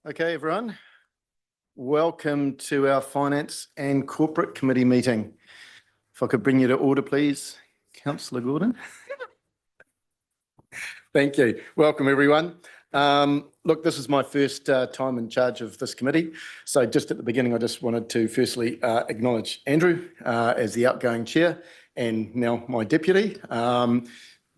Okay, everyone. Welcome to our Finance and Corporate Committee meeting. If I could bring you to order, please, Councillor Gordon. Thank you. Welcome, everyone. Look, this is my first time in charge of this committee. So just at the beginning, I just wanted to firstly acknowledge Andrew as the outgoing chair and now my deputy.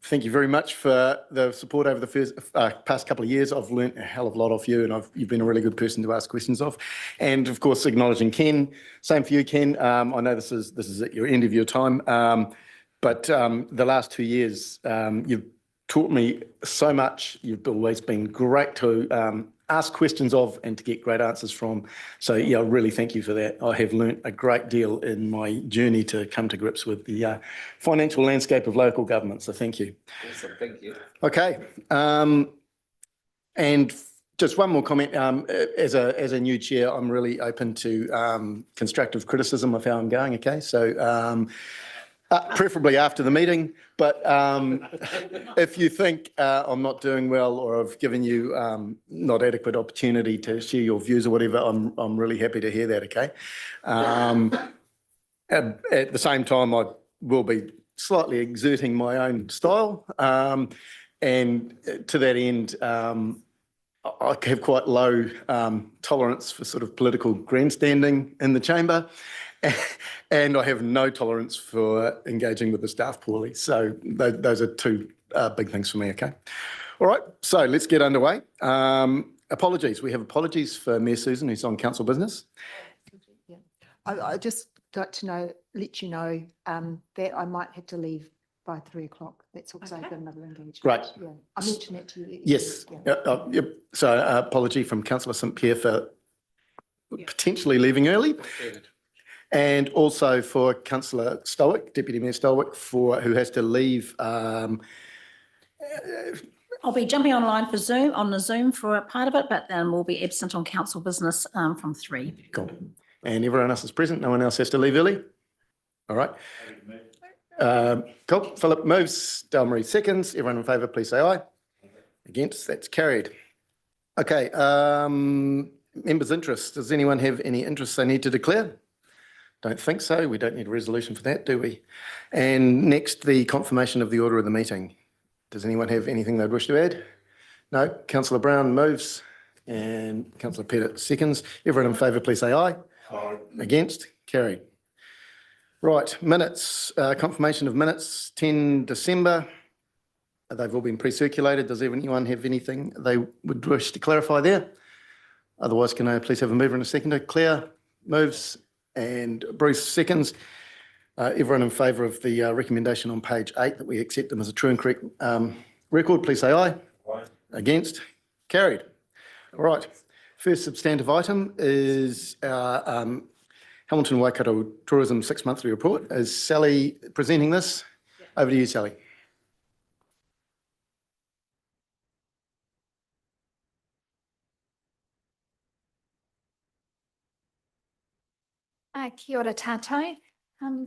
Thank you very much for the support over the past couple of years. I've learnt a hell of a lot off you, and you've been a really good person to ask questions of. And of course, acknowledging Ken. Same for you, Ken. I know this is at your end of your time, but the last 2 years, you've taught me so much. You've always been great to ask questions of and to get great answers from. So yeah, really thank you for that. I have learnt a great deal in my journey to come to grips with the financial landscape of local government. So thank you. Awesome, thank you. Okay, and just one more comment. As a new chair, I'm really open to constructive criticism of how I'm going. Okay, so preferably after the meeting, but if you think I'm not doing well or I've given you not adequate opportunity to share your views or whatever, I'm really happy to hear that. Okay. At the same time, I will be slightly exerting my own style, and to that end, I have quite low tolerance for sort of political grandstanding in the chamber. And I have no tolerance for engaging with the staff poorly. So those are two big things for me, okay? All right, so let's get underway. Apologies. We have apologies for Mayor Susan, who's on council business. Yeah. I just like to let you know that I might have to leave by 3 o'clock. That's because I've got another engagement. Great. Yeah. I mentioned that to you. Yes. Yeah. Yep. So apology from Councillor St Pierre for potentially leaving early. And also for Councillor Stowick, Deputy Mayor Stowick, who has to leave. I'll be jumping online for Zoom, on the Zoom for a part of it, but then we'll be absent on council business from 3. Cool. And everyone else is present. No one else has to leave early. All right. Cool. Philip moves. Delmarie seconds. Everyone in favour, please say aye. Against. That's carried. Okay. Members' interest. Does anyone have any interests they need to declare? Don't think so. We don't need a resolution for that, do we? And next, the confirmation of the order of the meeting. Does anyone have anything they'd wish to add? No. Councillor Brown moves and Councillor Pettit seconds. Everyone in favour, please say aye. Aye. Against? Carried. Right. Minutes. Confirmation of minutes, 10 December. They've all been pre-circulated. Does anyone have anything they would wish to clarify there? Otherwise, can I please have a mover and a seconder? Claire moves. And Bruce seconds. Everyone in favour of the recommendation on page 8 that we accept them as a true and correct record, please say aye. Aye. Against? Carried. All right. First substantive item is our Hamilton Waikato Tourism 6-monthly report. Is Sally presenting this? Yeah. Over to you, Sally. Kia ora tātou.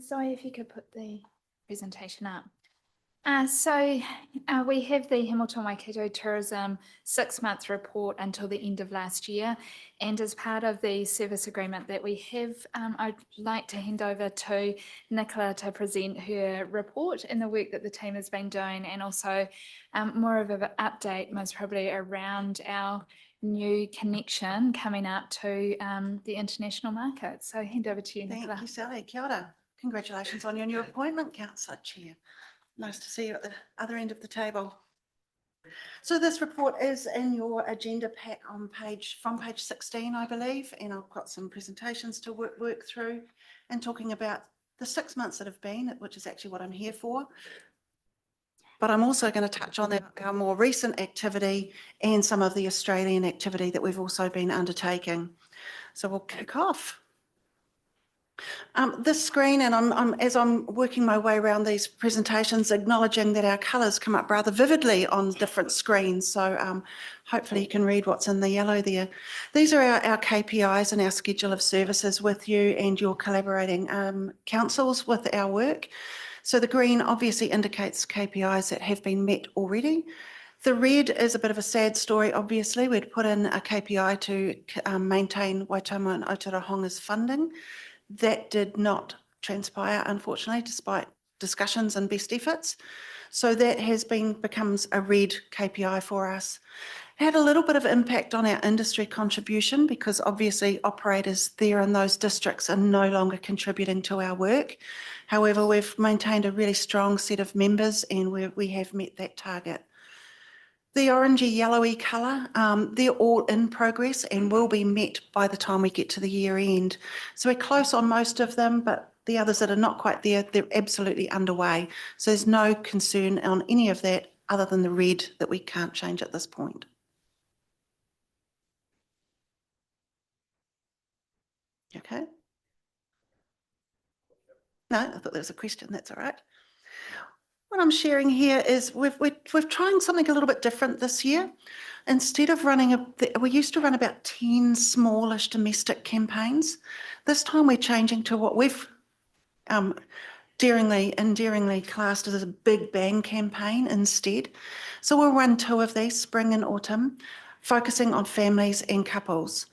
Sorry if you could put the presentation up. We have the Hamilton Waikato Tourism 6-month report until the end of last year, and as part of the service agreement that we have, I'd like to hand over to Nicola to present her report and the work that the team has been doing, and also more of an update most probably around our new connection coming up to the international market. So hand over to you, Nicola. Thank you, Sally. Kia ora. Congratulations on your new appointment, Councillor Chair. Nice to see you at the other end of the table. So this report is in your agenda pack on from page 16, I believe, and I've got some presentations to work through and talking about the 6 months that have been, which is actually what I'm here for. But I'm also going to touch on our more recent activity and some of the Australian activity that we've also been undertaking. So we'll kick off. This screen, and as I'm working my way around these presentations, acknowledging that our colours come up rather vividly on different screens. So hopefully you can read what's in the yellow there. These are our KPIs and our schedule of services with you and your collaborating councils with our work. So the green obviously indicates KPIs that have been met already. The red is a bit of a sad story, obviously. We'd put in a KPI to maintain Waitomo and Aotearoa's funding. That did not transpire, unfortunately, despite discussions and best efforts. So that becomes a red KPI for us. Had a little bit of impact on our industry contribution because obviously operators there in those districts are no longer contributing to our work. However, we've maintained a really strong set of members and we have met that target. The orangey yellowy colour, they're all in progress and will be met by the time we get to the year end. So we're close on most of them, but the others that are not quite there, they're absolutely underway. So there's no concern on any of that other than the red that we can't change at this point. Okay. No, I thought there was a question. That's all right. What I'm sharing here is we're trying something a little bit different this year. Instead of running, we used to run about 10 smallish domestic campaigns. This time we're changing to what we've endearingly classed as a big bang campaign instead. So we'll run 2 of these, spring and autumn, focusing on families and couples.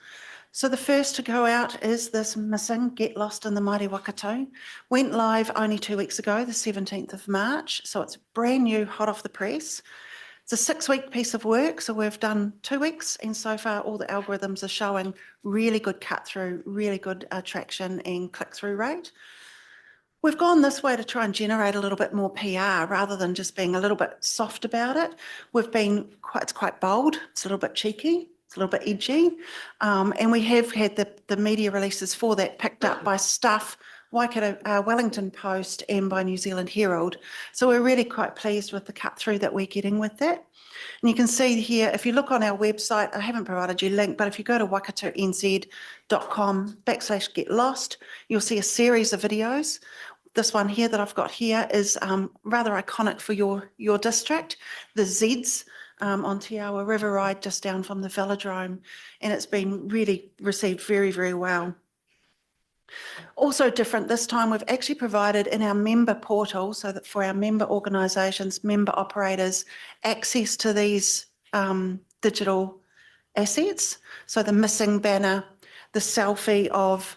So the first to go out is this Missing, Get Lost in the Mighty Waikato. Went live only 2 weeks ago, the 17th of March. So it's brand new, hot off the press. It's a 6-week piece of work. So we've done 2 weeks and so far all the algorithms are showing really good cut through, really good traction and click through rate. We've gone this way to try and generate a little bit more PR rather than just being a little bit soft about it. It's quite bold. It's a little bit cheeky. A little bit edgy, and we have had the media releases for that picked up by Stuff, Waikato Wellington Post and by New Zealand Herald. So we're really quite pleased with the cut through that we're getting with that. And you can see here, if you look on our website, I haven't provided you a link, but if you go to wakatoNZ.com/get lost, you'll see a series of videos. This one here that I've got here is rather iconic for your district, the Zeds. On Te Awa River Ride just down from the velodrome, and it's been really received very, very well. Also different this time, we've actually provided in our member portal, so that for our member organisations, member operators, access to these digital assets. So the Missing banner, the selfie of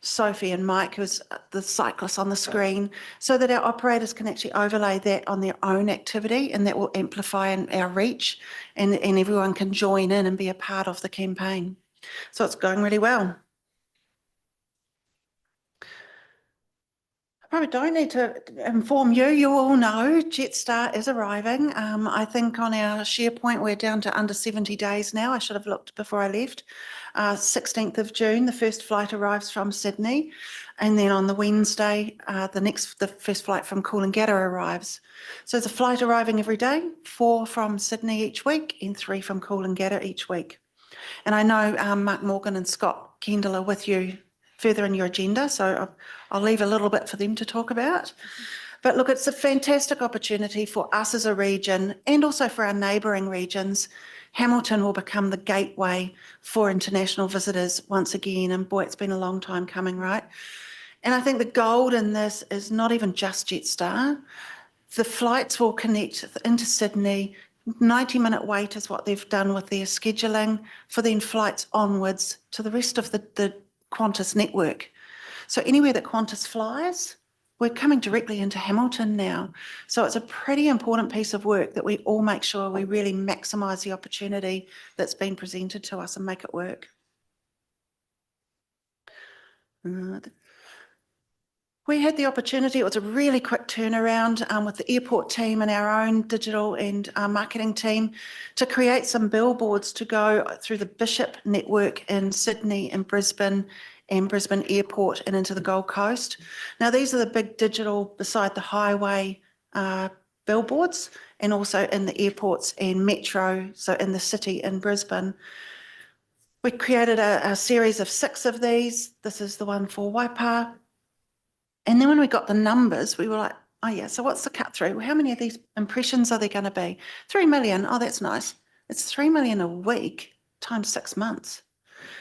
Sophie and Mike, who's the cyclist on the screen, so that our operators can actually overlay that on their own activity, and that will amplify our reach and everyone can join in and be a part of the campaign. So it's going really well. I probably don't need to inform you, you all know Jetstar is arriving. I think on our SharePoint we're down to under 70 days now. I should have looked before I left. 16th of June, the first flight arrives from Sydney, and then on the Wednesday, the first flight from Coolangatta arrives. So there's a flight arriving every day, 4 from Sydney each week and 3 from Coolangatta each week. And I know Mark Morgan and Scott Kendall are with you further in your agenda, so I'll leave a little bit for them to talk about. But look, it's a fantastic opportunity for us as a region and also for our neighbouring regions. Hamilton will become the gateway for international visitors once again, and boy, it's been a long time coming, right? And I think the gold in this is not even just Jetstar. The flights will connect into Sydney. 90-minute wait is what they've done with their scheduling, for then flights onwards to the rest of the Qantas network. So anywhere that Qantas flies, we're coming directly into Hamilton now. So it's a pretty important piece of work that we all make sure we really maximise the opportunity that's been presented to us and make it work. We had the opportunity, it was a really quick turnaround with the airport team and our own digital and marketing team to create some billboards to go through the Bishop network in Sydney and Brisbane Airport and into the Gold Coast. Now these are the big digital beside the highway billboards, and also in the airports and metro, so in the city in Brisbane. We created a series of 6 of these. This is the one for Waipa. And then when we got the numbers, we were like, oh yeah, so what's the cut through? How many of these impressions are there going to be? 3 million. Oh, that's nice. It's 3 million a week times 6 months.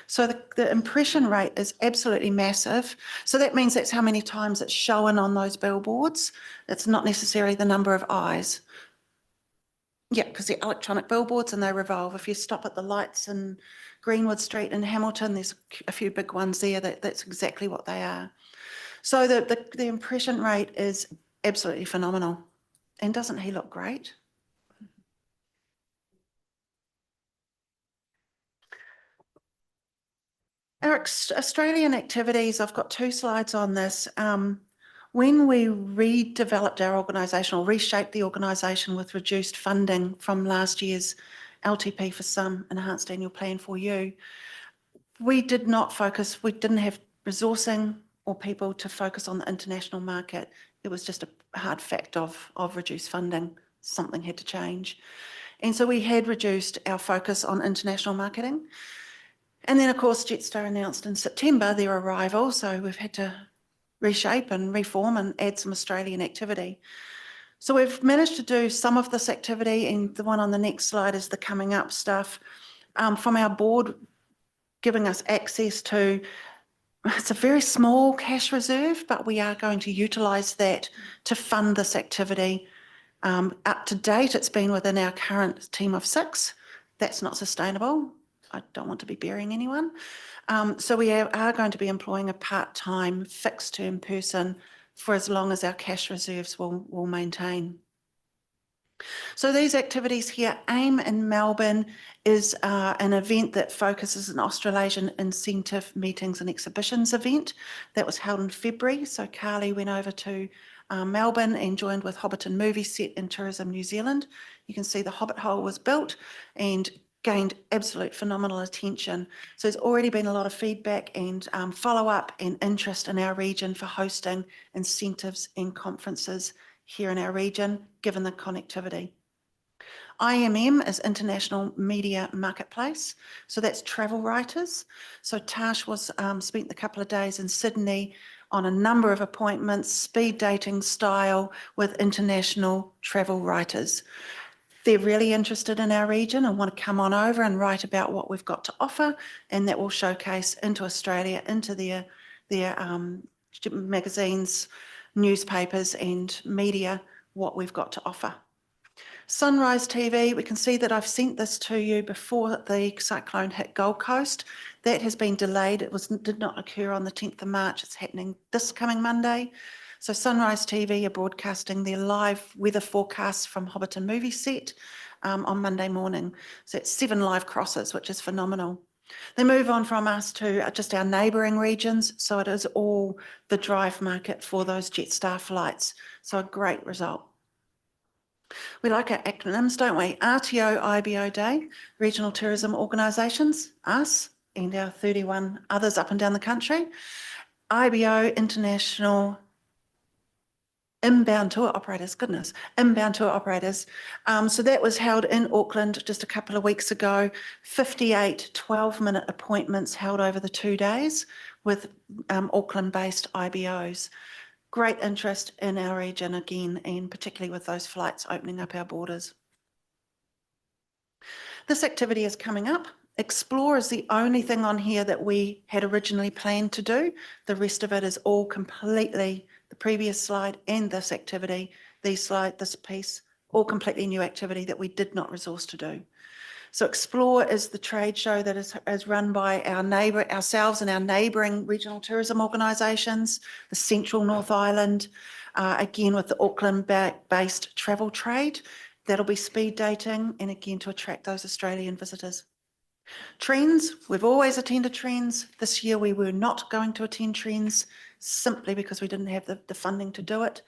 So the impression rate is absolutely massive. So that means that's how many times it's shown on those billboards. It's not necessarily the number of eyes. Yeah, because they're electronic billboards and they revolve. If you stop at the lights in Greenwood Street in Hamilton, there's a few big ones there. That's exactly what they are. So the impression rate is absolutely phenomenal. And doesn't he look great? Our Australian activities, I've got 2 slides on this. When we redeveloped our organisation or reshaped the organisation with reduced funding from last year's LTP for Some, Enhanced Annual Plan for You, we did not focus, we didn't have resourcing or people to focus on the international market. It was just a hard fact of reduced funding. Something had to change. And so we had reduced our focus on international marketing. And then, of course, Jetstar announced in September their arrival. So we've had to reshape and reform and add some Australian activity. So we've managed to do some of this activity, and the one on the next slide is the coming up stuff from our board, giving us access to, it's a very small cash reserve, but we are going to utilise that to fund this activity. Up to date, it's been within our current team of 6. That's not sustainable. I don't want to be burying anyone. So we are going to be employing a part-time fixed term person for as long as our cash reserves will maintain. So these activities here, AIM in Melbourne is an event that focuses an Australasian incentive meetings and exhibitions event that was held in February. So Carly went over to Melbourne and joined with Hobbiton Movie Set and Tourism New Zealand. You can see the Hobbit Hole was built and gained absolute phenomenal attention. So there's already been a lot of feedback and follow-up and interest in our region for hosting incentives and conferences here in our region, given the connectivity. IMM is International Media Marketplace. So that's travel writers. So Tash was spent a couple of days in Sydney on a number of appointments, speed dating style with international travel writers. They're really interested in our region and want to come on over and write about what we've got to offer, and that will showcase into Australia, into their magazines, newspapers and media, what we've got to offer. Sunrise TV, we can see that I've sent this to you before the cyclone hit Gold Coast. That has been delayed. It did not occur on the 10th of March. It's happening this coming Monday. So Sunrise TV are broadcasting their live weather forecasts from Hobbiton Movie Set on Monday morning. So it's 7 live crosses, which is phenomenal. They move on from us to just our neighbouring regions. So it is all the drive market for those Jetstar flights. So a great result. We like our acronyms, don't we? RTO IBO Day, Regional Tourism Organisations, us and our 31 others up and down the country. IBO, International Inbound Tour Operators, Inbound Tour Operators. So that was held in Auckland just a couple of weeks ago. 58 12-minute appointments held over the 2 days with Auckland-based IBOs. Great interest in our region again, and particularly with those flights opening up our borders. This activity is coming up. Explore is the only thing on here that we had originally planned to do. The rest of it is all completely, the previous slide and this activity, this piece, all completely new activity that we did not resource to do. So Explore is the trade show that is run by ourselves and our neighbouring regional tourism organisations, the Central North Island, again with the Auckland-based travel trade. That'll be speed dating and again to attract those Australian visitors. Trends, we've always attended Trends. This year we were not going to attend Trends simply because we didn't have the funding to do it.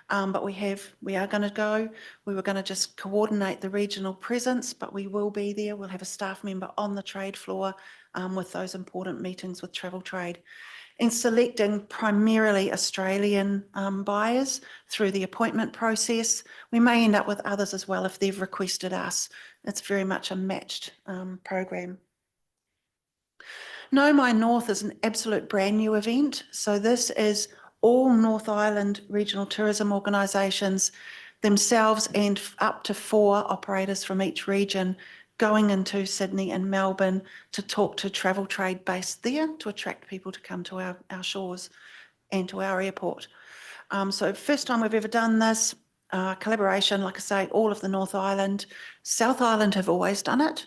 But we are going to go. We were going to just coordinate the regional presence, but we will be there. We'll have a staff member on the trade floor with those important meetings with travel trade. And selecting primarily Australian buyers through the appointment process. We may end up with others as well if they've requested us. It's very much a matched program. Know My North is an absolute brand new event. So this is all North Island regional tourism organisations themselves and up to 4 operators from each region going into Sydney and Melbourne to talk to travel trade based there to attract people to come to our shores and to our airport. So first time we've ever done this. collaboration, like I say, all of the North Island. South Island have always done it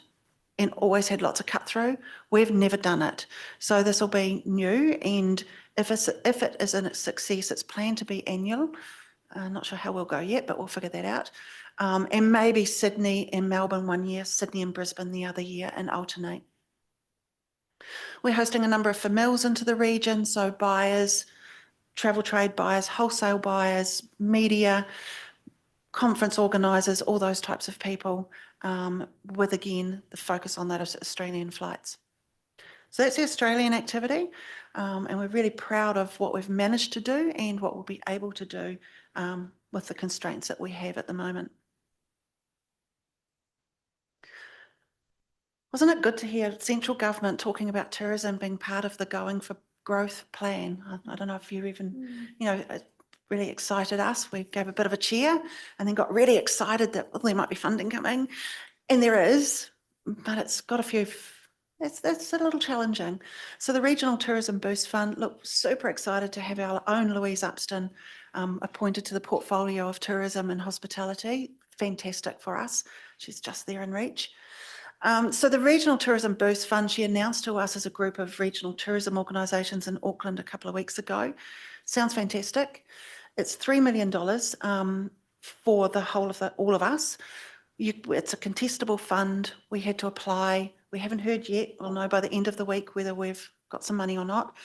and always had lots of cut through. We've never done it. So this will be new, and if it is a success, it's planned to be annual. Not sure how we'll go yet, but we'll figure that out. And maybe Sydney and Melbourne one year, Sydney and Brisbane the other year, and alternate. We're hosting a number of families into the region, so buyers, travel trade buyers, wholesale buyers, media, conference organisers, all those types of people, with again, the focus on that is Australian flights. So that's the Australian activity, and we're really proud of what we've managed to do and what we'll be able to do with the constraints that we have at the moment. Wasn't it good to hear central government talking about tourism being part of the Going for Growth plan? I don't know if you even, it really excited us. We gave a bit of a cheer and then got really excited that there might be funding coming. And there is, but it's got a few, it's a little challenging. So the Regional Tourism Boost Fund, look, super excited to have our own Louise Upston appointed to the portfolio of tourism and hospitality. Fantastic for us. She's just there in reach. So the Regional Tourism Boost Fund, she announced to us as a group of regional tourism organisations in Auckland a couple of weeks ago. Sounds fantastic. It's $3 million for the whole of all of us. It's a contestable fund. We had to apply. We haven't heard yet. We'll know by the end of the week whether we've got some money or not.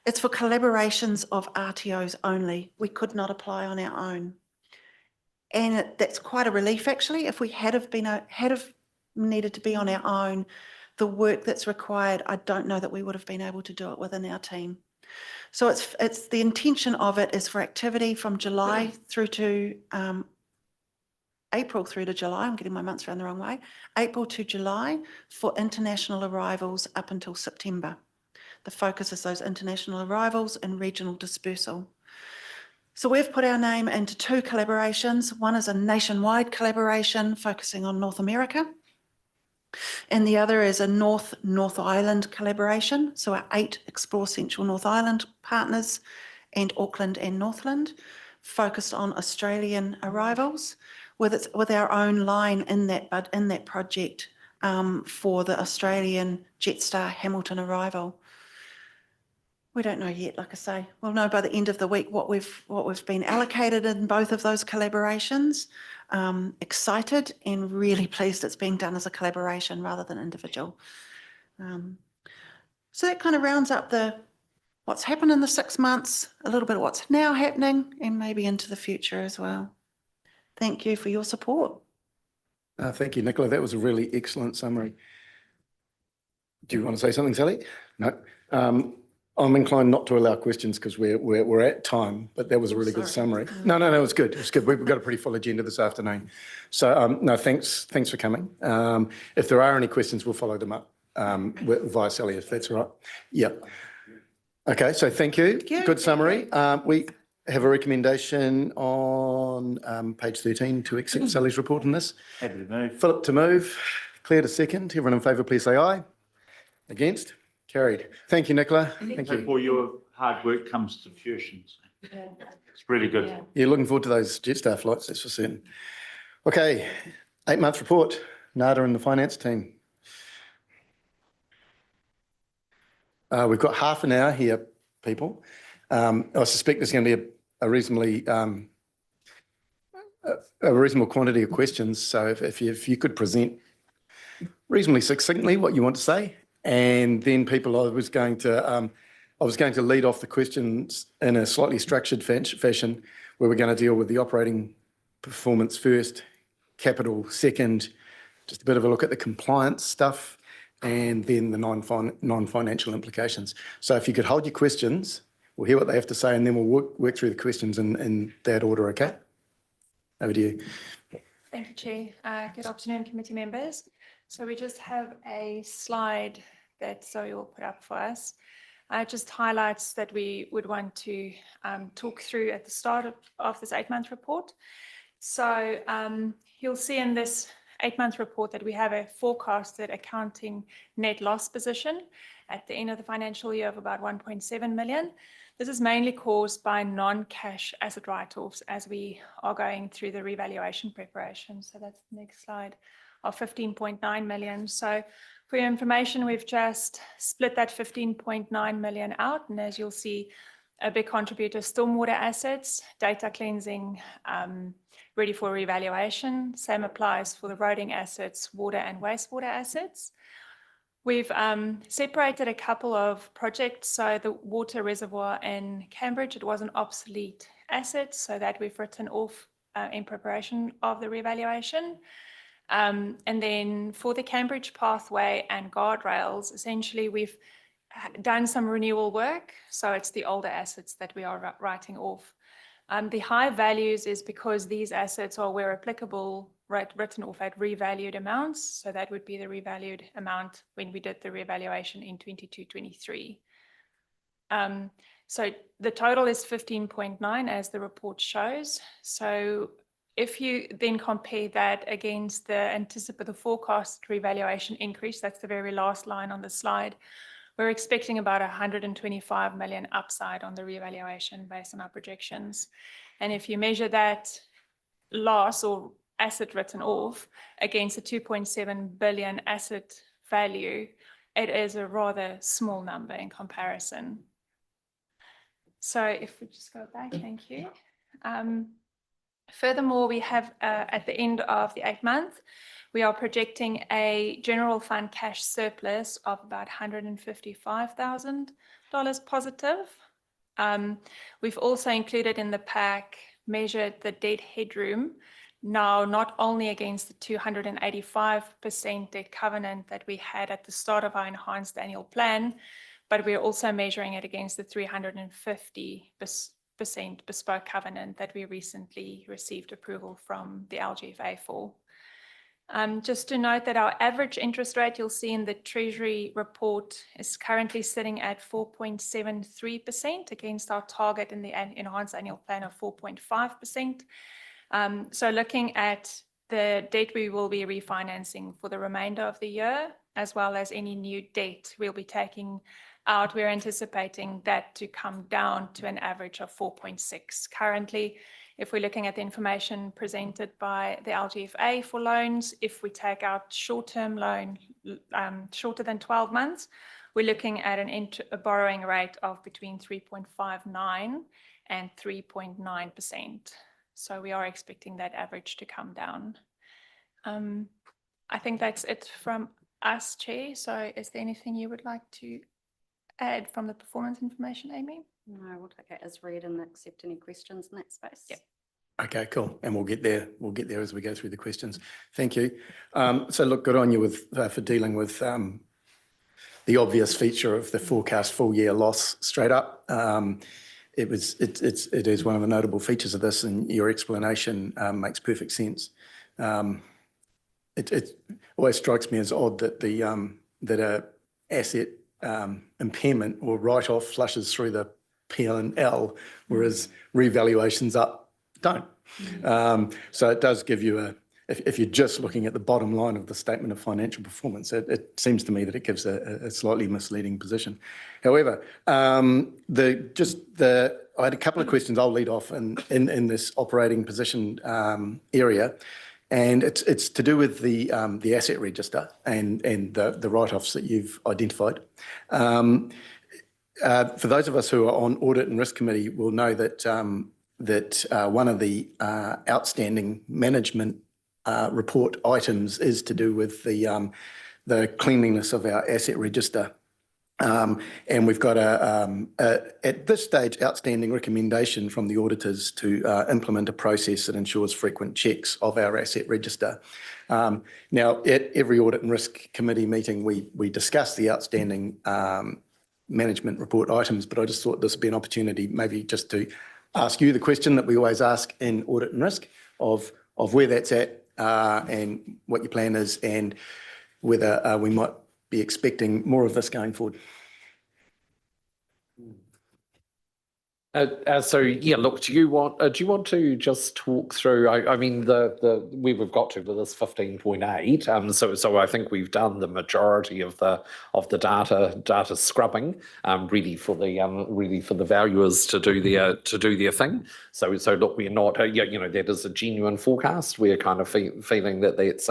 It's for collaborations of RTOs only. We could not apply on our own. And that's quite a relief, actually. If we had needed to be on our own, the work that's required, I don't know that we would have been able to do it within our team. So it's the intention of it is for activity from July through to April through to July. I'm getting my months around the wrong way. April to July for international arrivals up until September. The focus is those international arrivals and regional dispersal. So we've put our name into 2 collaborations. One is a nationwide collaboration focusing on North America, and the other is a North Island collaboration. So our 8 Explore Central North Island partners and Auckland and Northland focused on Australian arrivals with our own line in that project for the Australian Jetstar Hamilton arrival. We don't know yet, like I say. We'll know by the end of the week what we've been allocated in both of those collaborations. Excited and really pleased it's being done as a collaboration rather than individual. So that kind of rounds up what's happened in the 6 months, a little bit of what's now happening, and maybe into the future as well. Thank you for your support. Thank you, Nicola. That was a really excellent summary. Do you want to say something, Sally? No. I'm inclined not to allow questions because we're at time, but that was a really good summary. No, it was good. It was good. We've got a pretty full agenda this afternoon. So no, thanks for coming. If there are any questions, we'll follow them up via Sally, if that's all right. Yeah. Okay, so thank you. Good summary. We have a recommendation on page 13 to accept Sally's report on this. Happy to move. Philip to move. Claire to second. Everyone in favour, please say aye. Against? Carried. Thank you, Nicola. Thank you. Before your hard work comes to fruition. It's really good. Yeah, looking forward to those Jetstar flights, that's for certain. Okay, 8-month report. Nada and the finance team. We've got half an hour here, people. I suspect there's going to be a reasonable quantity of questions. So if you could present reasonably succinctly what you want to say, and then people, I was going to lead off the questions in a slightly structured fashion, where we're going to deal with the operating performance first, capital second, just a bit of a look at the compliance stuff, and then the non-financial implications. So if you could hold your questions, we'll hear what they have to say, and then we'll work through the questions in that order, okay? Over to you. Thank you, Chair. Good afternoon, committee members. So we just have a slide that Zoe will put up for us. Just highlights that we would want to talk through at the start of this 8-month report. So you'll see in this 8-month report that we have a forecasted accounting net loss position at the end of the financial year of about 1.7 million. This is mainly caused by non-cash asset write-offs as we are going through the revaluation preparation. So that's the next slide of 15.9 million. So for your information, we've just split that 15.9 million out. And as you'll see, a big contributor, stormwater assets, data cleansing, ready for revaluation. Same applies for the roading assets, water and wastewater assets. We've separated a couple of projects. So the water reservoir in Cambridge, it was an obsolete asset, so that we've written off in preparation of the revaluation. And then for the Cambridge pathway and guardrails, essentially we've done some renewal work. So it's the older assets that we are writing off. The high values is because these assets are, where applicable, written off at revalued amounts. So that would be the revalued amount when we did the revaluation in 22-23. So the total is 15.9 as the report shows. So if you then compare that against the forecast revaluation increase, that's the very last line on the slide, we're expecting about 125 million upside on the revaluation based on our projections. And if you measure that loss or asset written off against a 2.7 billion asset value, it is a rather small number in comparison. So if we just go back, thank you. Furthermore, we have at the end of the 8th month, we are projecting a general fund cash surplus of about $155,000 positive. We've also included in the pack, measured the debt headroom, now not only against the 285% debt covenant that we had at the start of our enhanced annual plan, but we're also measuring it against the 350% bespoke covenant that we recently received approval from the LGFA for. Just to note that our average interest rate, you'll see in the Treasury report, is currently sitting at 4.73% against our target in the enhanced annual plan of 4.5%. So looking at the debt we will be refinancing for the remainder of the year, as well as any new debt we'll be taking out, we're anticipating that to come down to an average of 4.6. Currently, if we're looking at the information presented by the LGFA for loans, if we take out short-term loan, shorter than 12 months, we're looking at a borrowing rate of between 3.59 and 3.9%. So we are expecting that average to come down. I think that's it from us, Chair. So is there anything you would like to add from the performance information, Amy? No, we'll take it as read and accept any questions in that space. Yep. Okay, cool. And we'll get there. We'll get there as we go through the questions. Thank you. So look, good on you for dealing with the obvious feature of the forecast full year loss straight up. It is one of the notable features of this, and your explanation makes perfect sense. It always strikes me as odd that that a asset impairment or write-off flushes through the P&L, whereas revaluations up don't. So it does give you if you're just looking at the bottom line of the statement of financial performance, it seems to me that it gives a slightly misleading position. However, I had a couple of questions. I'll lead off in this operating position area. And it's to do with the asset register and the write-offs that you've identified. For those of us who are on Audit and Risk Committee will know that one of the outstanding management report items is to do with the cleanliness of our asset register. And we've got at this stage, outstanding recommendation from the auditors to implement a process that ensures frequent checks of our asset register. Now, at every Audit and Risk Committee meeting, we discuss the outstanding management report items, but I just thought this would be an opportunity maybe just to ask you the question that we always ask in Audit and Risk of where that's at and what your plan is, and whether we might be expecting more of this going forward. So yeah, look, do you want to just talk through? I mean, where we've got to with this 15.8. So I think we've done the majority of the data scrubbing, really for the valuers to do their thing. So look, we're not, that is a genuine forecast. We're kind of feeling that that's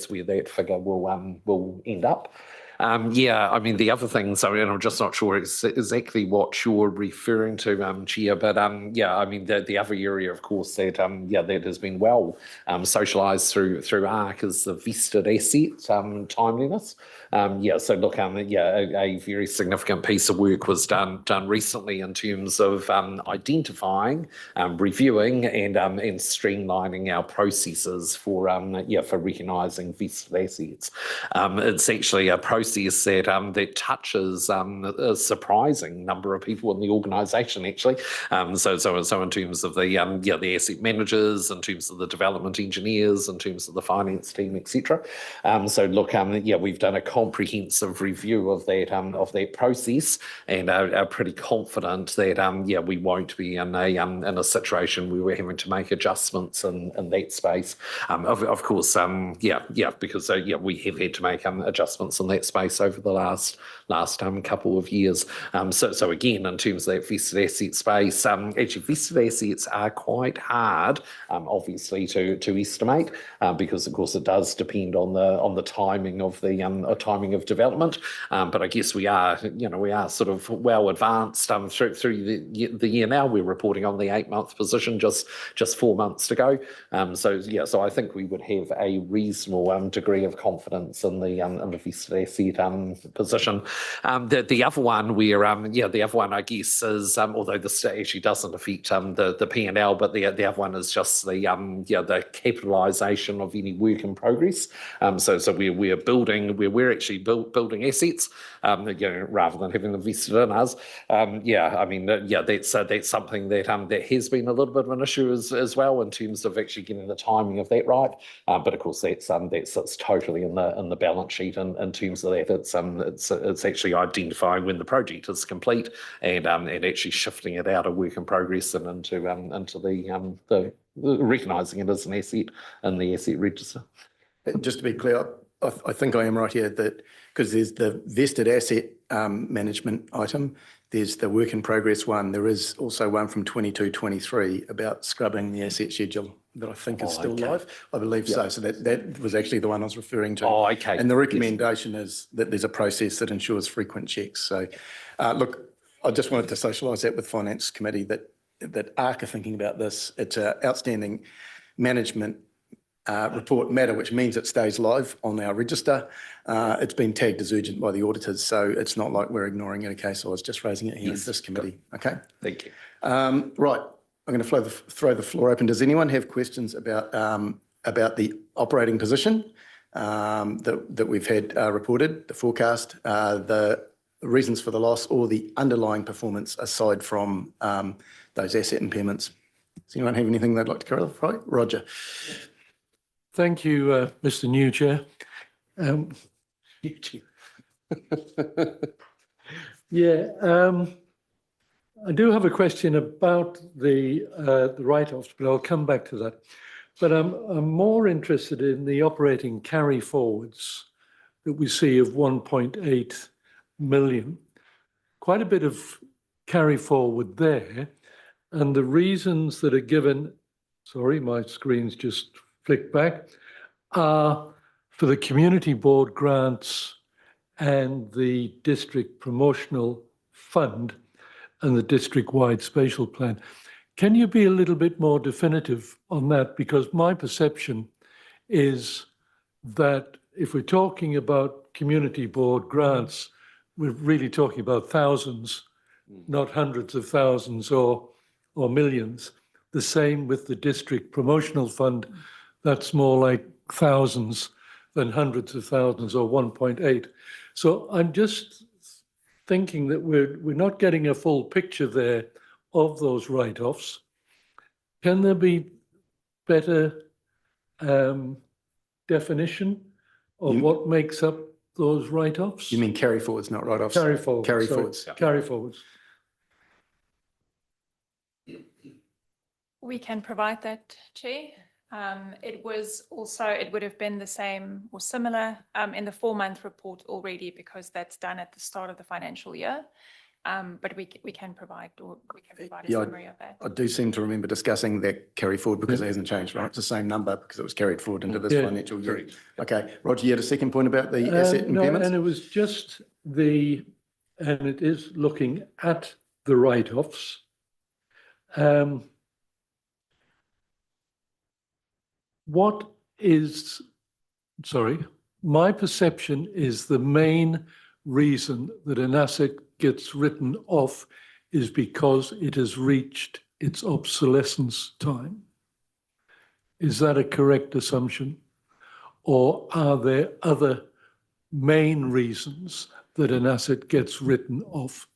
where that figure will end up. I mean, the other thing, so, and I'm just not sure exactly what you're referring to, Chair, but I mean, the other area, of course, that that has been well socialised through ARC is the vested asset timeliness. So look, a very significant piece of work was done recently in terms of identifying, reviewing, and streamlining our processes for recognising vested assets. It's actually a process that touches a surprising number of people in the organisation, actually. So in terms of the asset managers, in terms of the development engineers, in terms of the finance team, etc. So look, we've done a comprehensive review of that process, and are pretty confident that we won't be in a situation where we're having to make adjustments in that space. Of course, because we have had to make adjustments in that space over the last couple of years. So again, in terms of that vested asset space, actually vested assets are quite hard, obviously, to estimate, because of course it does depend on the timing of the timing of development. But I guess we are sort of well advanced through the year now. We're reporting on the 8-month position, just 4 months to go. So I think we would have a reasonable degree of confidence in the vested asset position. The other one I guess is, although this actually doesn't affect the P&L, but the other one is just the capitalisation of any work in progress. So we're actually building assets, rather than having them vested in us. I mean, that's something that has been a little bit of an issue as well in terms of actually getting the timing of that right. But of course, that sits totally in the balance sheet in terms of that. It's actually identifying when the project is complete and actually shifting it out of work in progress and into the recognising it as an asset in the asset register. Just to be clear, I think I am right here that because there's the vested asset management item, there's the work in progress one. There is also one from 22-23 about scrubbing the asset schedule that I think is still live. I believe so. So that was actually the one I was referring to. Oh, okay. And the recommendation is that there's a process that ensures frequent checks. So look, I just wanted to socialise that with Finance Committee that ARC are thinking about this. It's an outstanding management report matter, which means it stays live on our register. It's been tagged as urgent by the auditors, so it's not like we're ignoring it. Okay, so I was just raising it here in this committee. Okay. Thank you. Right, I'm going to throw the floor open. Does anyone have questions about the operating position that we've had reported, the forecast, the reasons for the loss, or the underlying performance aside from those asset impairments? Does anyone have anything they'd like to clarify? Roger. Thank you, Mr. New Chair. I do have a question about the write-offs, but I'll come back to that. But I'm more interested in the operating carry forwards that we see of 1.8 million. Quite a bit of carry forward there, and the reasons that are given. Sorry, my screen's just flick back, for the community board grants and the district promotional fund and the district-wide spatial plan. Can you be a little bit more definitive on that? Because my perception is that if we're talking about community board grants, we're really talking about thousands, not hundreds of thousands or millions. The same with the district promotional fund. That's more like thousands than hundreds of thousands or 1.8. So I'm just thinking that we're not getting a full picture there of those write-offs. Can there be better definition of what makes up those write-offs? You mean carry forwards, not write-offs? Carry forwards. Carry sorry. forwards. Carry forwards. We can provide that, Chair. It was also, it would have been the same or similar in the 4-month report already, because that's done at the start of the financial year. But we can provide, or we can provide a Yeah, summary of that. I do seem to remember discussing that carry forward because it hasn't changed, right? It's the same number because it was carried forward into this Yeah, financial year. Okay, Roger, you had a second point about the asset No, impairments? and it was just and it is looking at the write-offs. What is, sorry, my perception is the main reason that an asset gets written off is because it has reached its obsolescence time. Is that a correct assumption? Or are there other main reasons that an asset gets written off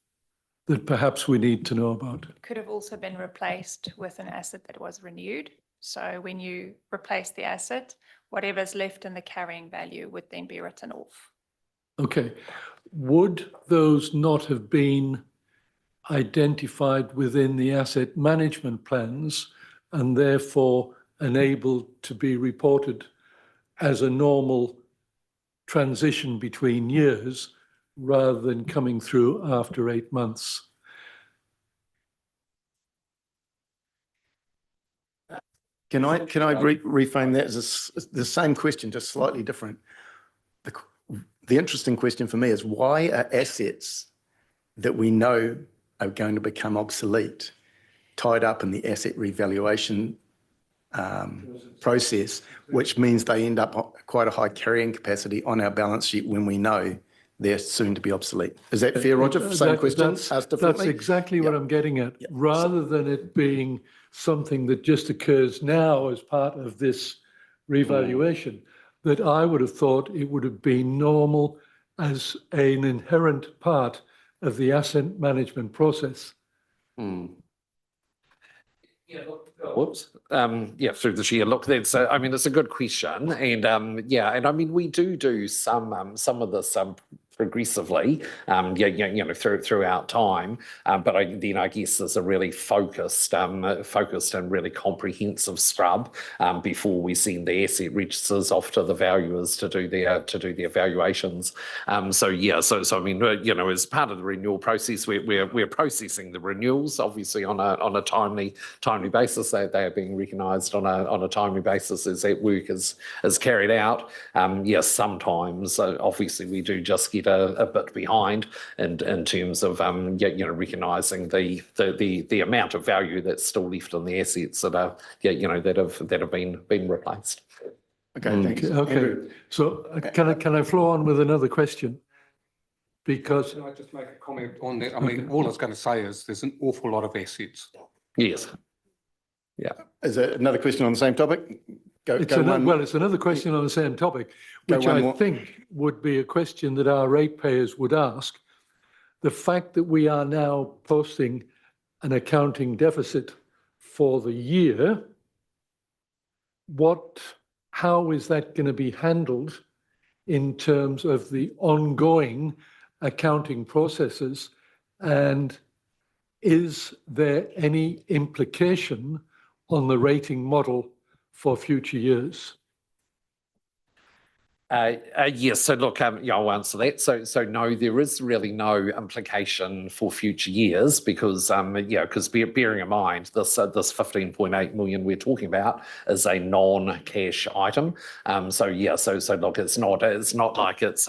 that perhaps we need to know about? Could have also been replaced with an asset that was renewed. So when you replace the asset, whatever's left in the carrying value would then be written off. Okay. Would those not have been identified within the asset management plans and therefore enabled to be reported as a normal transition between years rather than coming through after 8 months? Can I reframe that as the same question, just slightly different? The interesting question for me is why are assets that we know are going to become obsolete tied up in the asset revaluation process, which means they end up quite a high carrying capacity on our balance sheet when we know they're soon to be obsolete. Is that fair, Roger? Same question, asked differently? That's exactly what I'm getting at. Rather than it being something that just occurs now as part of this revaluation, that I would have thought it would have been normal as an inherent part of the asset management process. Whoops. Through the chair. Look, that's, I mean, it's a good question. And and I mean, we do some of this progressively, throughout time. But I guess there's a really focused and really comprehensive scrub before we send the asset registers off to the valuers to do their valuations. So I mean, as part of the renewal process, we're processing the renewals obviously on a timely basis. They are being recognised on a timely basis as that work is carried out. Sometimes obviously we do just get a bit behind in terms of recognising the amount of value that's still left on the assets that are that have been replaced. Okay, thanks. Okay. Andrew. So can I flow on with another question? Because Can I just make a comment on that? I mean, all I was going to say is there's an awful lot of assets. Yes. Yeah. Is there another question on the same topic? it's another question on the same topic, which I think would be a question that our ratepayers would ask. The fact that we are now posting an accounting deficit for the year, how is that going to be handled in terms of the ongoing accounting processes? And is there any implication on the rating model for future years? Yes. So look, I'll answer that. So no, there is really no implication for future years because bearing in mind this 15.8 million we're talking about is a non-cash item. So look, it's not like it's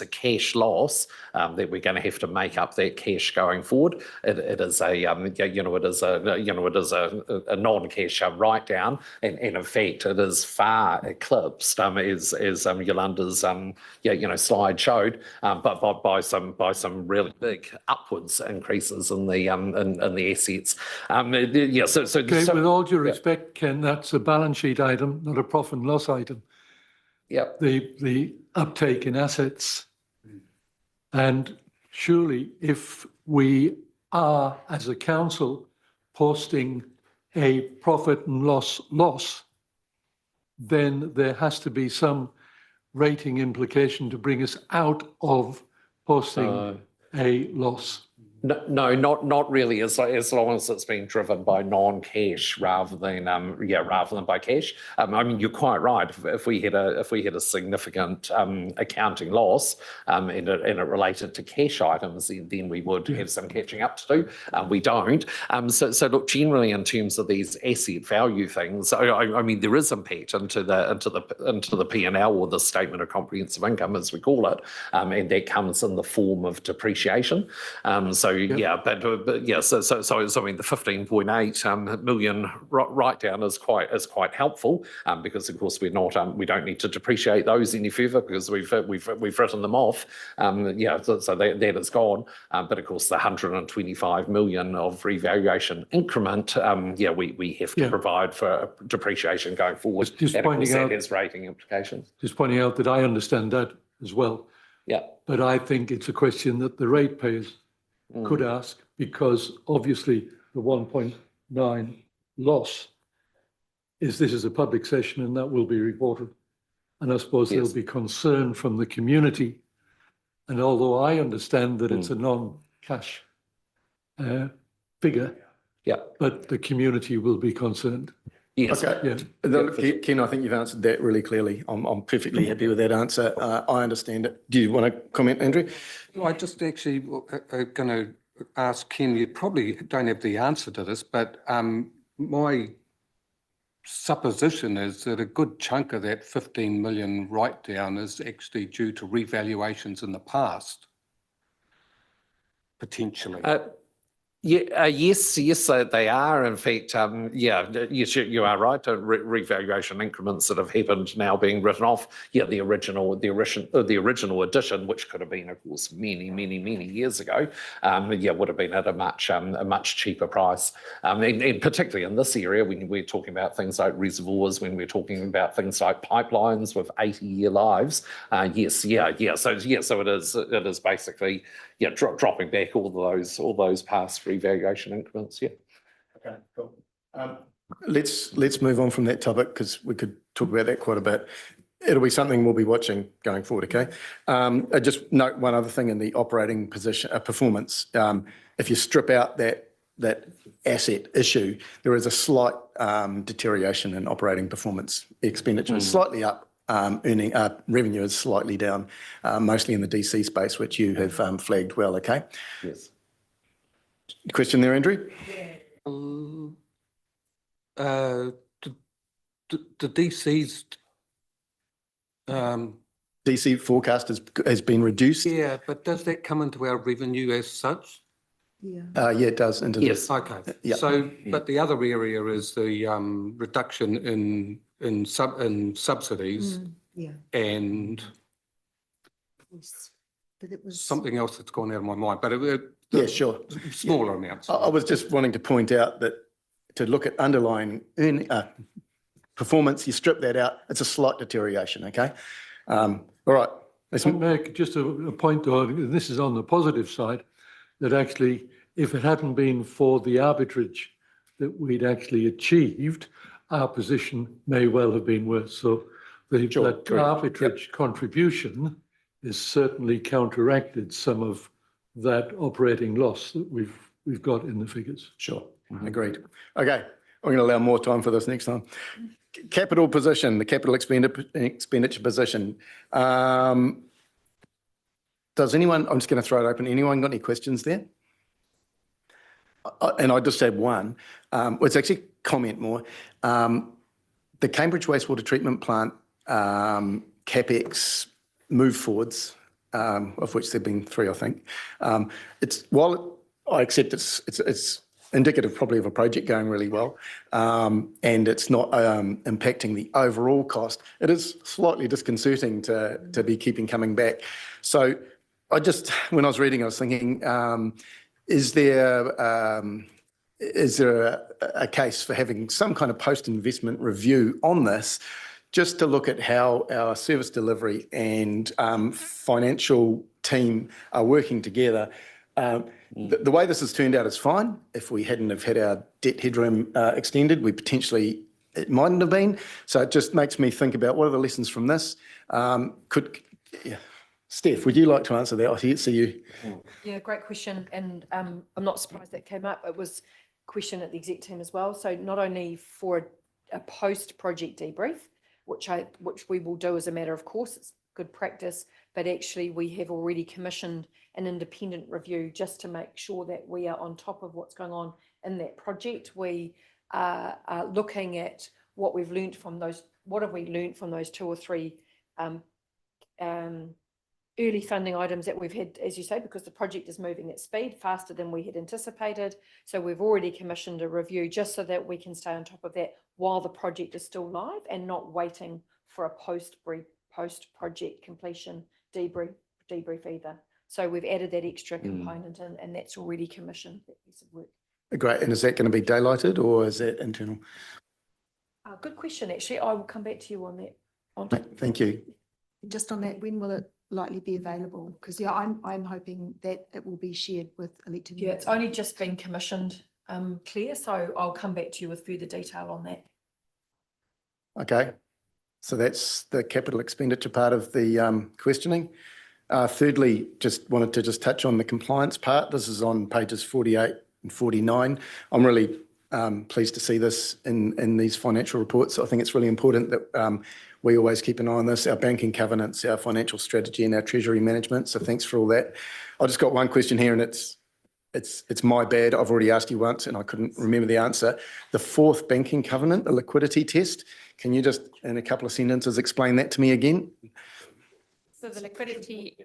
a cash loss that we're going to have to make up that cash going forward. It is a non-cash write down, and in fact it is far eclipsed as Yolanda's slide showed, but by some really big upwards increases in the assets. With all due respect, Ken, that's a balance sheet item, not a profit and loss item. Yep. The uptake in assets, and surely if we are as a council posting a profit and loss, then there has to be some rating implication to bring us out of posting a loss. No, not really, as long as it's being driven by non-cash rather than by cash. I mean, you're quite right. If we had a significant accounting loss and it related to cash items, then we would have some catching up to do. We don't. So look, generally in terms of these asset value things, I mean, there is impact into the P&L, or the statement of comprehensive income, as we call it, and that comes in the form of depreciation. So I mean, the 15.8 million write-down is quite helpful, because of course we don't need to depreciate those any further, because we've written them off. So that is gone. But of course the 125 million of revaluation increment, we have to provide for depreciation going forward. Just and of course pointing out, that has rating implications. Just pointing out that I understand that as well. Yeah. But I think it's a question that the ratepayers could ask, because obviously the 1.9 loss this is a public session and that will be reported. And I suppose there'll be concern from the community. And although I understand that it's a non-cash figure, but the community will be concerned. Yes. Okay. Ken, I think you've answered that really clearly. I'm perfectly happy with that answer. I understand it. Do you want to comment, Andrew? I just actually going to ask Ken, you probably don't have the answer to this, but my supposition is that a good chunk of that 15 million write-down is actually due to revaluations in the past, potentially. Yes, they are. In fact, yes, you are right. Revaluation increments that have happened now being written off. The original edition, which could have been, of course, many years ago, would have been at a much cheaper price. And particularly in this area, when we're talking about things like reservoirs, when we're talking about things like pipelines with 80-year lives. So it is basically dropping back all those past revaluation increments. Okay, cool. Let's move on from that topic, because we could talk about that quite a bit. It'll be something we'll be watching going forward. Okay. I just note one other thing in the operating performance. If you strip out that asset issue, there is a slight deterioration in operating performance. Expenditure is slightly up. Revenue is slightly down, mostly in the DC space, which you have flagged well. Okay. Yes. Question there, Andrew? The DC's DC forecast has been reduced. Yeah, but does that come into our revenue as such? Yeah. It does. Yes. Okay. Yeah. So, but the other area is the reduction in subsidies and But it was something else that's gone out of my mind. But Sure. Smaller amounts. I was just wanting to point out that to look at underlying performance, you strip that out, it's a slight deterioration. Okay. All right. Let's make just a point, though, and this is on the positive side, that actually, if it hadn't been for the arbitrage that we'd actually achieved, our position may well have been worse. So that arbitrage contribution is certainly counteracted some of that operating loss that we've got in the figures. Sure. Agreed. Okay. I'm going to allow more time for this next time. Capital position, the capital expenditure position. Does anyone, I'm just going to throw it open. Anyone got any questions there? And I just had one. It's actually comment more. The Cambridge Wastewater Treatment Plant CapEx move forwards, of which there've been 3, I think. While I accept it's indicative probably of a project going really well, and it's not impacting the overall cost, it is slightly disconcerting to be keeping coming back. So when I was reading, I was thinking, is there a case for having some kind of post-investment review on this, just to look at how our service delivery and financial team are working together? The way this has turned out is fine. If we hadn't have had our debt headroom extended, it mightn't have been. So it just makes me think about what are the lessons from this? Steph, would you like to answer that? I see you. Yeah, great question. And I'm not surprised that came up. It was a question at the exec team as well. So not only for a post-project debrief, which we will do as a matter of course, it's good practice, but actually we have already commissioned an independent review just to make sure that we are on top of what's going on in that project. We are looking at what we've learned from those, what have we learned from those 2 or 3 early funding items that we've had, as you say, because the project is moving at speed faster than we had anticipated. So we've already commissioned a review just so that we can stay on top of that while the project is still live and not waiting for a post-project completion debrief either. So we've added that extra component in, and that's already commissioned, that piece of work. Great. And is that going to be daylighted or is that internal? Good question, actually. I will come back to you on that. Thank you. Just on that, when will it likely be available? Because yeah, I'm hoping that it will be shared with elected. Yeah, it's only just been commissioned, Claire, so I'll come back to you with further detail on that. Okay. So that's the capital expenditure part of the questioning. Thirdly, just wanted to touch on the compliance part. This is on pages 48 and 49. I'm really pleased to see this in these financial reports. I think it's really important that we always keep an eye on this, our banking covenants, our financial strategy and our treasury management. So thanks for all that. I just got one question here and it's my bad. I've already asked you once and I couldn't remember the answer. The 4th banking covenant, the liquidity test. Can you just in a couple of sentences explain that to me again? So the liquidity,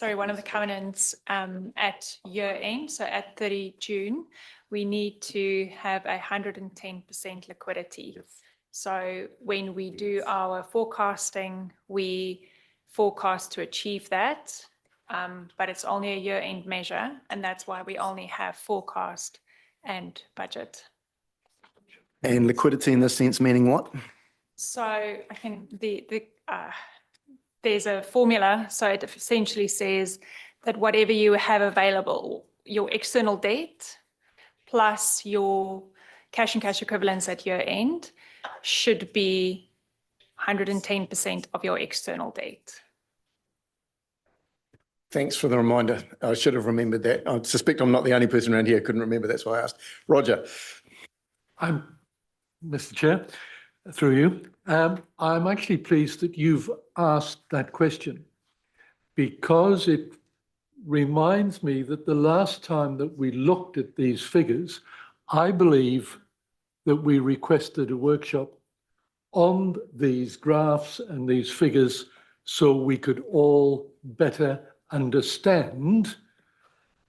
one of the covenants at year end, so at 30 June, we need to have 110% liquidity. So when we do our forecasting, we forecast to achieve that, but it's only a year-end measure, and that's why we only have forecast and budget. And liquidity in this sense meaning what? So I think there's a formula, so it essentially says that whatever you have available, your external debt plus your cash and cash equivalents at year end should be 110% of your external debt. Thanks for the reminder. I should have remembered that. I suspect I'm not the only person around here who couldn't remember. That's why I asked. Roger. Mr. Chair, through you. I'm actually pleased that you've asked that question because it reminds me that the last time that we looked at these figures, I believe that we requested a workshop on these graphs and these figures so we could all better understand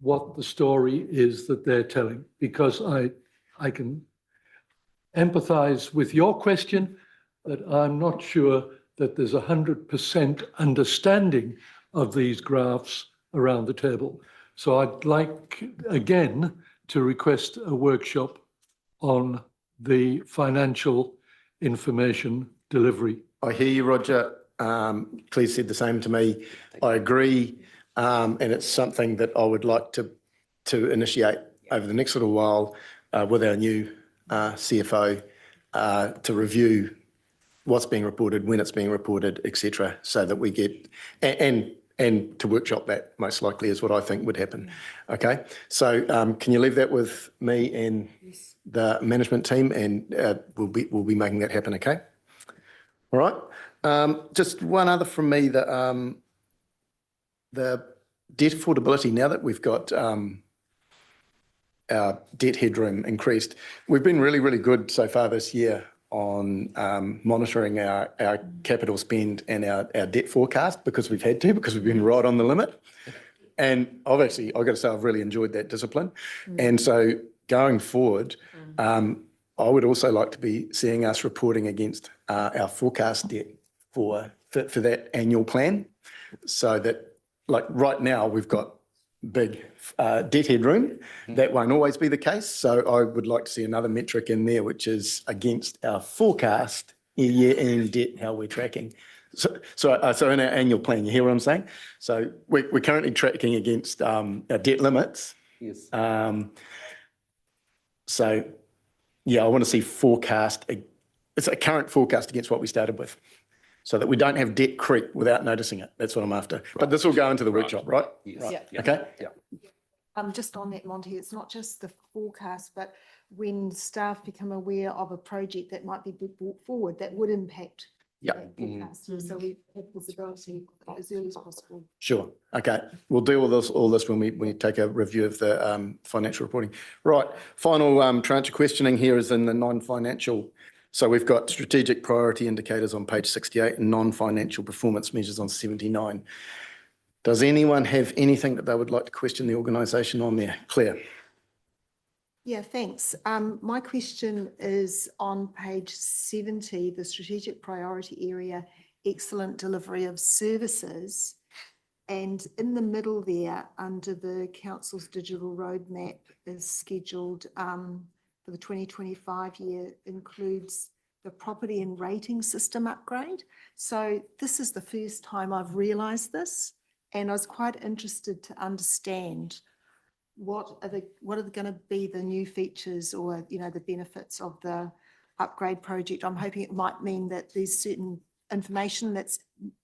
what the story is that they're telling. Because I can empathize with your question that I'm not sure that there's 100% understanding of these graphs around the table. So I'd like again to request a workshop on the financial information delivery. I hear you, Roger. Please said the same to me. I agree. And it's something that I would like to initiate over the next little while with our new CFO to review what's being reported, when it's being reported, etc., so that we get and to workshop that most likely is what I think would happen. Okay, so can you leave that with me and the management team, and we'll be making that happen. Okay. All right. Just one other from me. The debt affordability. Now that we've got our debt headroom increased, we've been really, really good so far this year on monitoring our capital spend and our debt forecast because we've had to, because we've been right on the limit. And I've got to say, I've really enjoyed that discipline. And so going forward, I would also like to be seeing us reporting against our forecast debt for that annual plan, so that, like right now, we've got big debt headroom. That won't always be the case. So I would like to see another metric in there, which is against our forecast year-end debt, how we're tracking. So in our annual plan, you hear what I'm saying? So we're currently tracking against our debt limits. Yes. So yeah, I want to see forecast. It's a current forecast against what we started with. so that we don't have debt creep without noticing it. That's what I'm after. But this will go into the workshop, right? Yes. Right. Yeah. Okay. Just on that, Monty, it's not just the forecast, but when staff become aware of a project that might be brought forward, that would impact Yeah. that forecast. So we have visibility as early as possible. Sure. Okay. We'll deal with all this when we take a review of the financial reporting. Right. Final tranche of questioning here is in the non-financial. So we've got strategic priority indicators on page 68 and non-financial performance measures on 79. Does anyone have anything that they would like to question the organisation on there? Claire? Yeah, thanks. My question is on page 70, the strategic priority area, excellent delivery of services. And in the middle there, under the council's digital roadmap is scheduled for the 2025 year, includes the property and rating system upgrade. So this is the first time I've realised this, and I was quite interested to understand what are going to be the new features or, you know, the benefits of the upgrade project. I'm hoping it might mean that there's certain information that's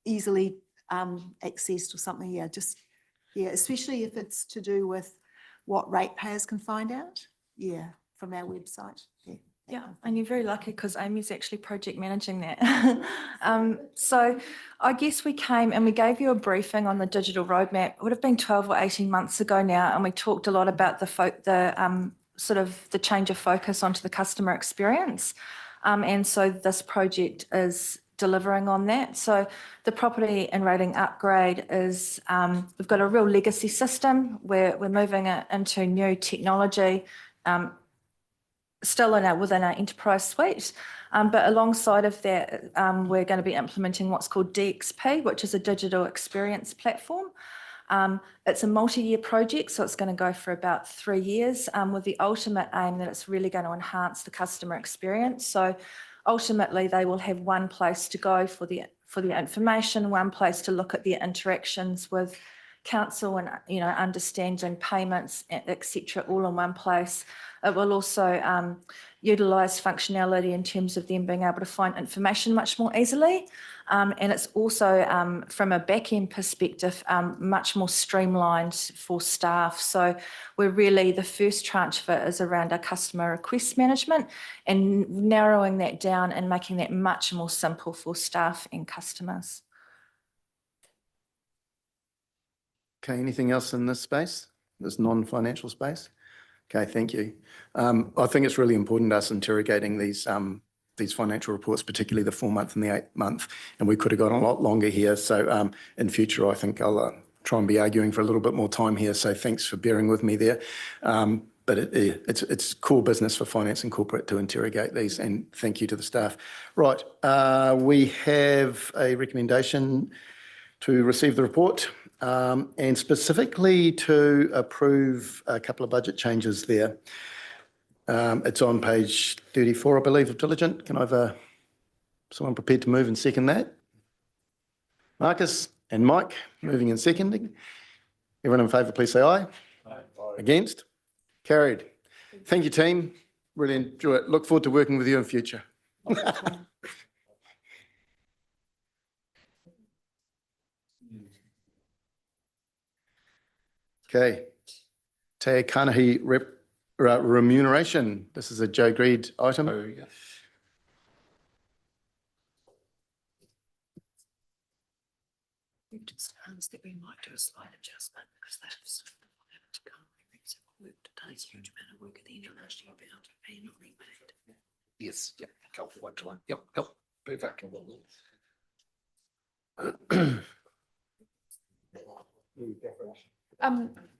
easily accessed or something. Yeah, just, yeah, especially if it's to do with what ratepayers can find out. Yeah, from our website. Yeah. Yeah, and you're very lucky because Amy's actually project managing that. So I guess we came and we gave you a briefing on the digital roadmap. It would have been 12 or 18 months ago now, and we talked a lot about the sort of the change of focus onto the customer experience. And so this project is delivering on that. So the property and rating upgrade is, we've got a real legacy system where we're moving it into new technology, still within our enterprise suite. But alongside of that, we're going to be implementing what's called DXP, which is a digital experience platform. It's a multi-year project, so it's going to go for about 3 years, with the ultimate aim that it's really going to enhance the customer experience. So ultimately, they will have one place to go for the information, one place to look at their interactions with council and, you know, understanding payments, etc., all in one place. It will also utilise functionality in terms of them being able to find information much more easily. And it's also, from a back-end perspective, much more streamlined for staff. So we're really, the first tranche of it is around our customer request management and narrowing that down and making that much more simple for staff and customers. Okay, anything else in this space, this non-financial space? Okay, thank you. I think it's really important us interrogating these financial reports, particularly the 4-month and the 8-month, and we could have gone a lot longer here. So in future, I think I'll try and be arguing for a little bit more time here. So thanks for bearing with me there. But it's core business for finance and corporate to interrogate these, and thank you to the staff. Right, we have a recommendation to receive the report. And specifically to approve a couple of budget changes there. It's on page 34, I believe, of Diligent. Can I have someone prepared to move and second that? Marcus and Mike, moving and seconding. Everyone in favour, please say aye. Aye. Against? Carried. Thank you, team. Really enjoy it. Look forward to working with you in future. Okay, Te Kanahi remuneration. This is a Joe Greed item. Oh, yes. We've just announced that we might do a slight adjustment because that's to come. We've done a huge amount of work at the end of last year about paying not repaid. Yes, yep, helpful actually. Yep, perfect.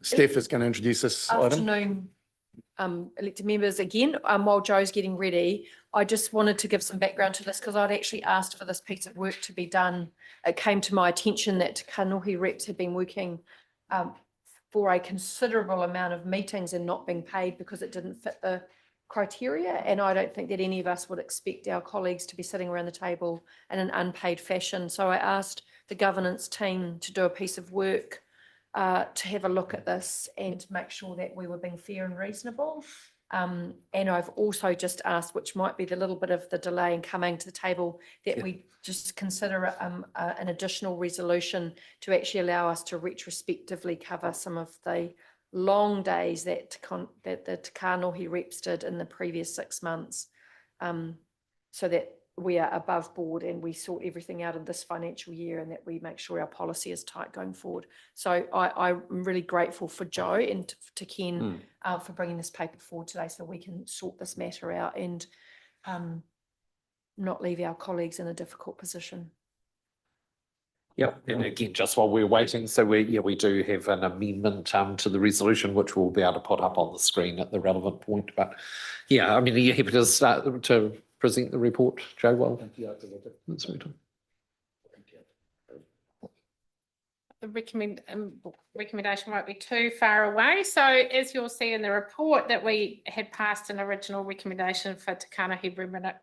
Steph is going to introduce this item. Afternoon, elected members again. While Joe's getting ready, I just wanted to give some background to this because I'd actually asked for this piece of work to be done. It came to my attention that Kanohi reps had been working for a considerable amount of meetings and not being paid because it didn't fit the criteria. And I don't think that any of us would expect our colleagues to be sitting around the table in an unpaid fashion. So I asked the governance team to do a piece of work to have a look at this and make sure that we were being fair and reasonable. And I've also just asked, which might be the little bit of the delay in coming to the table, that we just consider an additional resolution to actually allow us to retrospectively cover some of the long days that the Te Kānohi reps did in the previous 6 months, so that we are above board and we sort everything out in this financial year, and that we make sure our policy is tight going forward. So I'm really grateful for Joe and to Ken for bringing this paper forward today, so we can sort this matter out and not leave our colleagues in a difficult position. Yep, and again, just while we're waiting, so we do have an amendment to the resolution, which we'll be able to put up on the screen at the relevant point. But yeah, I mean, are you happy to start to present the report, Joe? Well, let's move on. The recommendation won't be too far away. So as you'll see in the report, that we had passed an original recommendation for Te Kānohi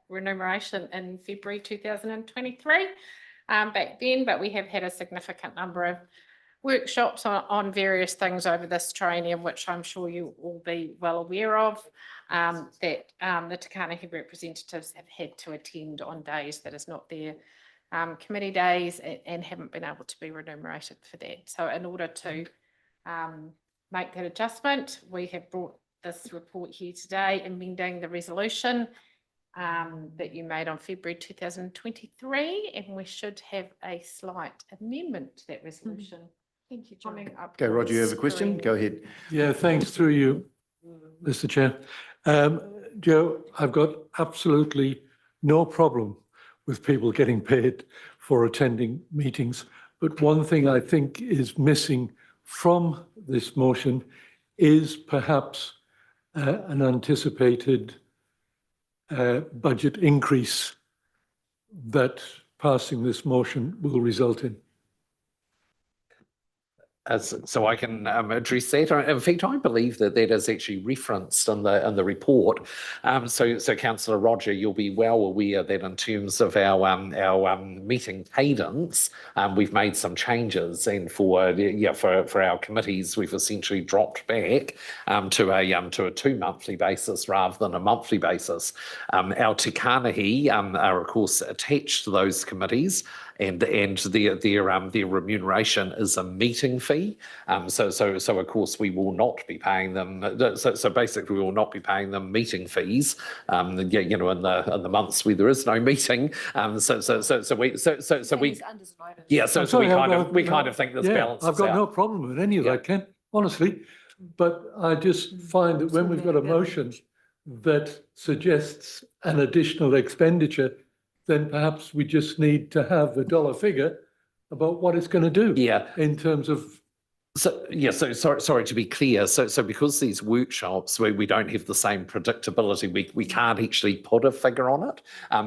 remuneration in February 2023 back then, but we have had a significant number of workshops on various things over this triennium, which I'm sure you will be well aware of, that the Te Kānohi representatives have had to attend on days that is not their committee days, and haven't been able to be remunerated for that. So in order to make that adjustment, we have brought this report here today, amending the resolution that you made on February 2023, and we should have a slight amendment to that resolution. Thank you, John. Okay, Roger, you have a question? Go ahead. Yeah, thanks through you, Mr. Chair. Joe, I've got absolutely no problem with people getting paid for attending meetings. But one thing I think is missing from this motion is perhaps an anticipated budget increase that passing this motion will result in. So I can address that. In fact, I believe that is actually referenced in the report. So Councillor Roger, you'll be well aware that in terms of our meeting cadence, we've made some changes, and for our committees, we've essentially dropped back to a 2 monthly basis rather than a monthly basis. Our Te Kānohi are of course attached to those committees, and their remuneration is a meeting fee. So of course we will not be paying them. So basically we will not be paying them meeting fees. In the months where there is no meeting. So we kind of think this balances I've got out. no problem with any of that, Ken, honestly. But I just find that when we've got a motion that suggests an additional expenditure, then perhaps we just need to have a dollar figure about what it's going to do. Yeah. In terms of. So sorry to be clear. So because these workshops we don't have the same predictability, we can't actually put a figure on it.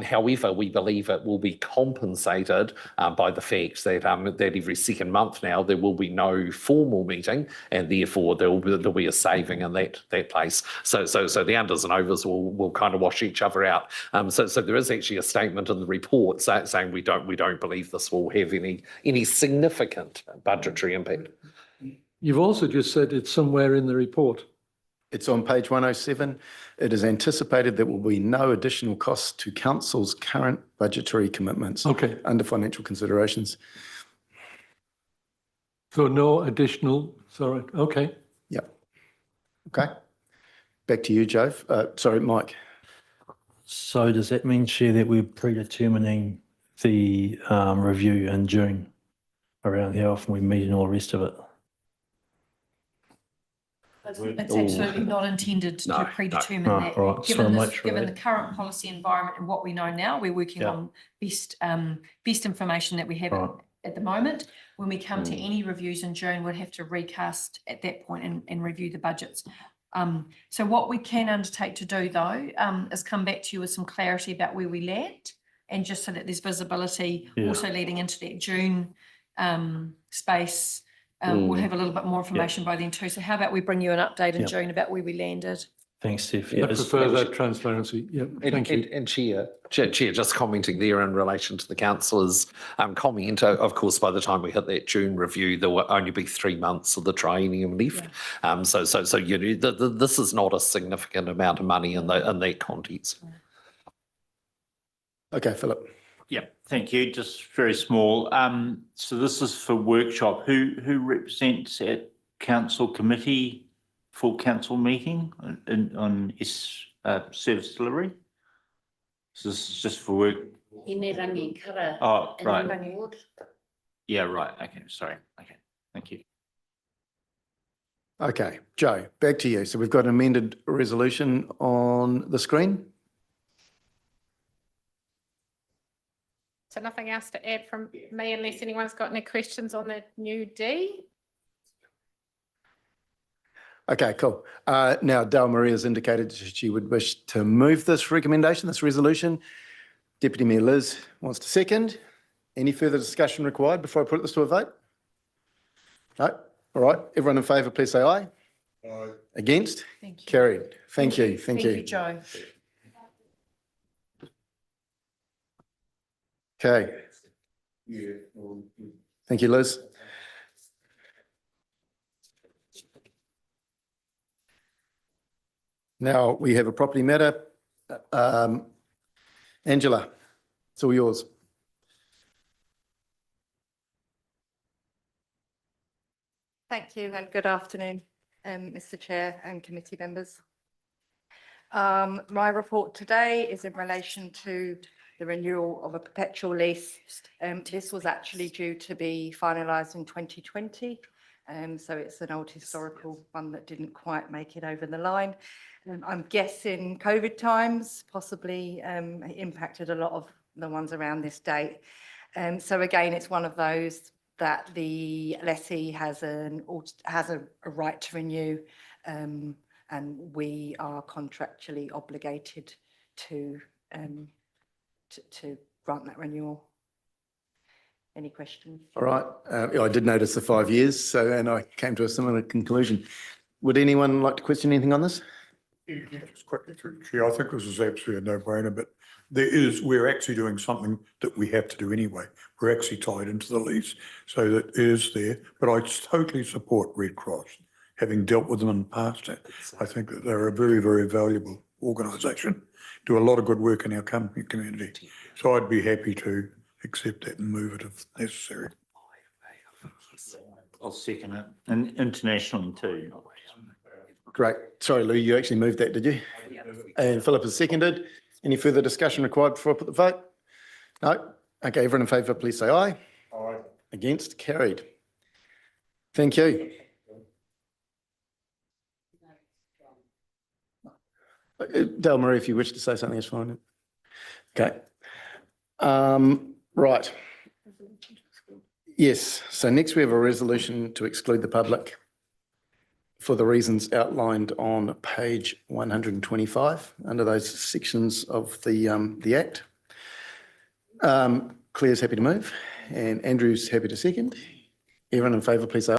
However, we believe it will be compensated by the fact that every second month now there will be no formal meeting, and therefore there'll be a saving in that place. So the unders and overs will kind of wash each other out. So there is actually a statement in the report saying we don't believe this will have any significant budgetary impact. You've also just said it's somewhere in the report. It's on page 107. It is anticipated there will be no additional costs to council's current budgetary commitments. Okay. Under financial considerations. So no additional, sorry, okay. Yep. Okay. Back to you, Joe. Sorry, Mike. So does that mean, Chair, that we're predetermining the review in June around how often we meet and all the rest of it? It's absolutely not intended to predetermine that. Right. Given the current policy environment and what we know now, we're working on best information that we have at the moment. When we come to any reviews in June, we'll have to recast at that point and review the budgets. So what we can undertake to do though, is come back to you with some clarity about where we land, and just so that there's visibility also leading into that June space. We'll have a little bit more information by then too. So how about we bring you an update in June about where we landed? Thanks, Steph. I prefer that transparency. Yeah, thank you. And Chair, just commenting there in relation to the councillor's comment, of course, by the time we hit that June review, there will only be 3 months of the triennium left. So you know, this is not a significant amount of money in that context. Okay, Philip. Yeah, thank you. Just very small. So this is for workshop. Who represents at council committee, full council meeting on service delivery? So this is just for work. Oh, right. Yeah, right. Okay, sorry. Okay, thank you. Okay, Joe, back to you. So we've got an amended resolution on the screen. So nothing else to add from me unless anyone's got any questions on the new D. Okay, cool. Now, Dale Marie has indicated she would wish to move this recommendation, this resolution. Deputy Mayor Liz wants to second. Any further discussion required before I put this to a vote? No? All right. Everyone in favour, please say aye. Aye. Against? Thank you. Carried. Thank you. Thank you. Joe. Okay. Thank you, Liz. Now we have a property matter. Angela, it's all yours. Thank you and good afternoon, Mr. Chair and committee members. My report today is in relation to the renewal of a perpetual lease. This was actually due to be finalised in 2020. So it's an old historical one that didn't quite make it over the line. I'm guessing COVID times possibly impacted a lot of the ones around this date. So again, it's one of those that the lessee has a right to renew, and we are contractually obligated to grant that renewal. Any questions? All right. I did notice the 5 years, and I came to a similar conclusion. Would anyone like to question anything on this? Just quickly through, Chair, I think this is absolutely a no-brainer, but we're actually doing something that we have to do anyway. We're actually tied into the lease, so that it is there. But I totally support Red Cross, having dealt with them in the past. I think that they're a very, very valuable organisation, do a lot of good work in our community. So I'd be happy to accept that and move it if necessary. I'll second it. And internationally too. Great. Sorry, Lou, you actually moved that, did you? And Philip has seconded. Any further discussion required before I put the vote? No? Okay, everyone in favour, please say aye. Aye. Against? Carried. Thank you. Dale Marie, if you wish to say something, it's fine. Okay. Right. Yes. So next we have a resolution to exclude the public for the reasons outlined on page 125 under those sections of the Act. Claire's happy to move and Andrew's happy to second. Everyone in favour, please say aye.